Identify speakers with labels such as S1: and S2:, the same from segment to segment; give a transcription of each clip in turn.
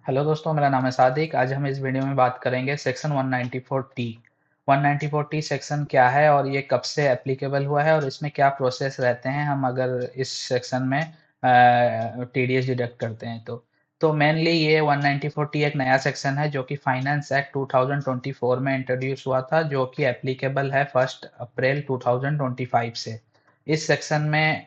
S1: Hello दोस्तों, मेरा नाम है सादिक। आज हम इस वीडियो में बात करेंगे सेक्शन 194 टी। 194 टी सेक्शन क्या है और ये कब से एप्लीकेबल हुआ है और इसमें क्या प्रोसेस रहते हैं हम अगर इस सेक्शन में टीडीएस डिडक्ट करते हैं तो मेनली ये 194 टी एक नया सेक्शन है जो कि फाइनेंस एक्ट 2024 में इंट्रोड्यूस हुआ था, जो कि एप्लीकेबल है 1 अप्रैल 2025 से। इस सेक्शन में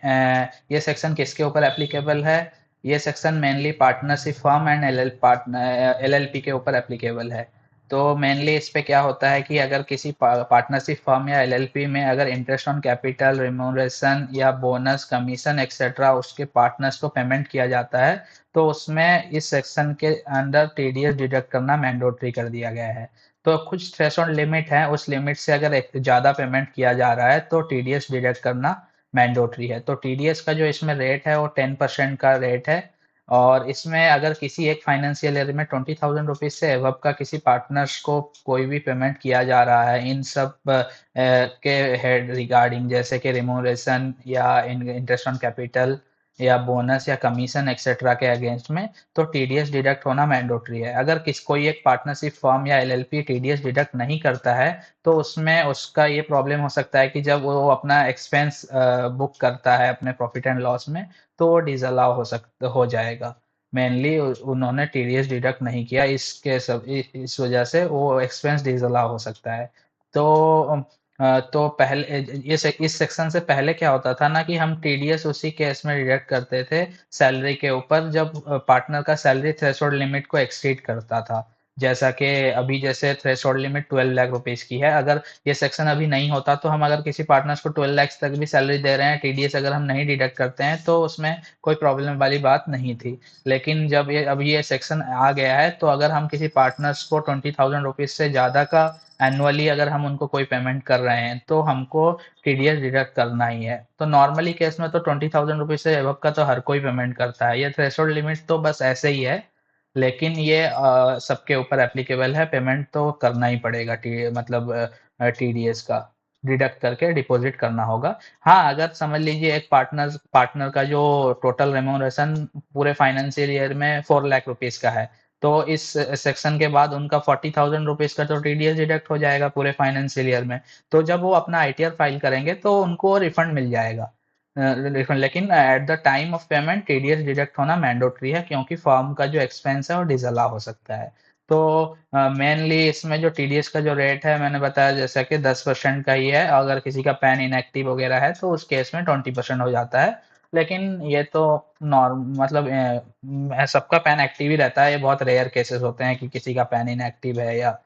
S1: ये सेक्शन किसके ऊपर एप्लीकेबल है? ये section mainly partnership firm and LLP के ऊपर एप्लीकेबल है। तो मेनली इस पे क्या होता है कि अगर किसी पार्टनरशिप फर्म या एलएलपी में अगर इंटरेस्ट ऑन कैपिटल, रिम्यूनरेशन या बोनस, कमीशन एक्सेट्रा उसके पार्टनर्स को पेमेंट किया जाता है, तो उसमें इस सेक्शन के अंदर टीडीएस डिडक्ट करना मैंडेटरी कर दिया गया है। तो कुछ थ्रेशोल्ड लिमिट है, उस लिमिट से अगर एक ज़्यादा पेमेंट किया जा रहा है तो टीडीएस डिडक्ट करना मैंडेटरी है। तो टीडीएस का जो इसमें रेट है वो 10% का रेट है। और इसमें अगर किसी एक फाइनेंशियल ईयर में 20,000 रुपीज से एवब का किसी पार्टनर्स को कोई भी पेमेंट किया जा रहा है इन सब के हेड रिगार्डिंग, जैसे कि रिमूनरेशन या इंटरेस्ट ऑन कैपिटल या बोनस या कमीशन एक्सेट्रा के अगेंस्ट में, तो टीडीएस डिडक्ट होना मैंडेटरी है। अगर कोई एक पार्टनरशिप फर्म या एलएलपी टीडीएस डिडक्ट नहीं करता है तो उसमें उसका ये प्रॉब्लम हो सकता है कि जब वो अपना एक्सपेंस बुक करता है अपने प्रॉफिट एंड लॉस में, तो वो डिसअलाउ हो जाएगा। मेनली उन्होंने टीडीएस डिडक्ट नहीं किया, इसके सब इस वजह से वो एक्सपेंस डिसअलाउ हो सकता है। तो तो पहले इस सेक्शन से पहले क्या होता था ना कि हम टीडीएस उसी केस में डिडक्ट करते थे सैलरी के ऊपर, जब पार्टनर का सैलरी थ्रेशोल्ड लिमिट को एक्सीड करता था। जैसा कि अभी जैसे थ्रेशोल्ड लिमिट 12 लाख रुपीज की है, अगर ये सेक्शन अभी नहीं होता तो हम अगर किसी पार्टनर्स को 12 लाख तक भी सैलरी दे रहे हैं, टीडीएस अगर हम नहीं डिडक्ट करते हैं तो उसमें कोई प्रॉब्लम वाली बात नहीं थी। लेकिन जब ये अब ये सेक्शन आ गया है तो अगर हम किसी पार्टनर्स को 20,000 रुपीज से ज़्यादा का एनुअली अगर हम उनको कोई पेमेंट कर रहे हैं तो हमको टीडीएस डिडक्ट करना ही है। तो नॉर्मली केस में तो 20,000 रुपीज से एबव का तो हर कोई पेमेंट करता है, ये थ्रेशोल्ड लिमिट तो बस ऐसे ही है। लेकिन ये सबके ऊपर एप्लीकेबल है, पेमेंट तो करना ही पड़ेगा, मतलब टीडीएस का डिडक्ट करके डिपॉजिट करना होगा। हाँ, अगर समझ लीजिए एक पार्टनर का जो टोटल रेम्यूनरेशन पूरे फाइनेंशियल ईयर में 4 लाख रुपीज का है, तो इस सेक्शन के बाद उनका 40,000 रुपीज का तो टीडीएस डिडक्ट हो जाएगा पूरे फाइनेंशियल ईयर में। तो जब वो अपना आईटीआर फाइल करेंगे तो उनको रिफंड मिल जाएगा। रिफंड, लेकिन at the time of payment TDS deduct होना मैंडेटरी है, क्योंकि फर्म का जो एक्सपेंस है वो डिसअलाउ हो सकता है। तो मेनली इसमें जो टीडीएस का जो रेट है मैंने बताया जैसा कि 10% का ही है। अगर किसी का पैन इनएक्टिव वगैरह है तो उस केस में 20% हो जाता है। लेकिन ये तो नॉर्म मतलब सबका पैन एक्टिव ही रहता है, ये बहुत रेयर केसेस होते हैं कि किसी का पैन इनएक्टिव है या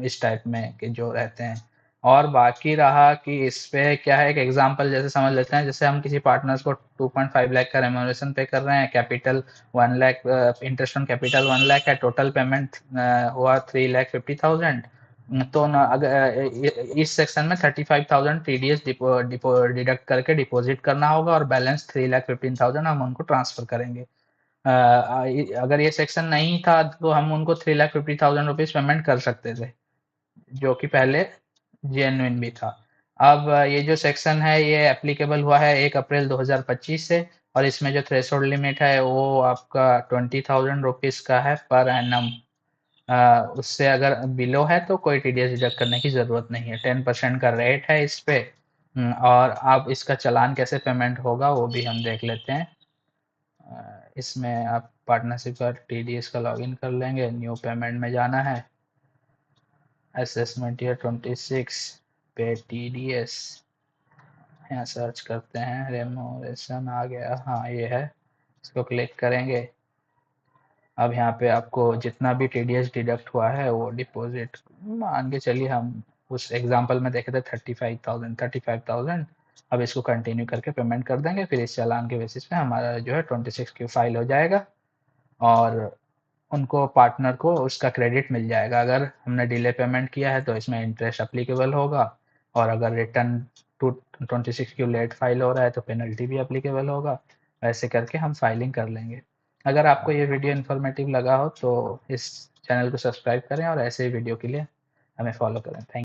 S1: इस टाइप में कि जो रहते हैं। और बाकी रहा कि इस पे क्या है, एक एग्जांपल जैसे समझ लेते हैं, जैसे हम किसी पार्टनर्स को 2.5 लाख का रेम्यूनरेशन पे कर रहे हैं, capital 1 lakh, interest on capital 1 lakh है, टोटल पेमेंट हुआ 3,50,000। तो न, अगर इस सेक्शन में 35,000 टीडीएस डिडक्ट करके डिपॉजिट करना होगा और बैलेंस 3,15,000 हम उनको ट्रांसफर करेंगे। अगर ये सेक्शन नहीं था तो हम उनको 3,50,000 रुपीज पेमेंट कर सकते थे, जो कि पहले जेन्युइन भी था। अब ये जो सेक्शन है ये एप्लीकेबल हुआ है 1 अप्रैल 2025 से, और इसमें जो थ्रेशोल्ड लिमिट है वो आपका 20,000 रुपीज का है पर एनम। उससे अगर बिलो है तो कोई टीडीएस डिडक्ट करने की ज़रूरत नहीं है, 10% का रेट है इस पे। और आप इसका चालान कैसे पेमेंट होगा वो भी हम देख लेते हैं। इसमें आप पार्टनरशिप का टीडीएस का लॉगिन कर लेंगे, न्यू पेमेंट में जाना है, असेसमेंट ईयर 26 पे टीडीएस, यहाँ सर्च करते हैं, रेमोरेशन आ गया, हाँ ये है, इसको क्लिक करेंगे। अब यहाँ पे आपको जितना भी टीडीएस डिडक्ट हुआ है वो डिपॉजिट मान के चलिए, हम उस एग्जांपल में देखे थे 35,000। अब इसको कंटिन्यू करके पेमेंट कर देंगे, फिर इस चालान के बेसिस पे हमारा जो है 26 क्यू फाइल हो जाएगा और उनको पार्टनर को उसका क्रेडिट मिल जाएगा। अगर हमने डिले पेमेंट किया है तो इसमें इंटरेस्ट अप्लीकेबल होगा, और अगर return to 26 Q late file हो रहा है तो पेनल्टी भी अप्लीकेबल होगा। ऐसे करके हम फाइलिंग कर लेंगे। अगर आपको ये वीडियो इन्फॉर्मेटिव लगा हो तो इस चैनल को सब्सक्राइब करें और ऐसे ही वीडियो के लिए हमें फॉलो करें। थैंक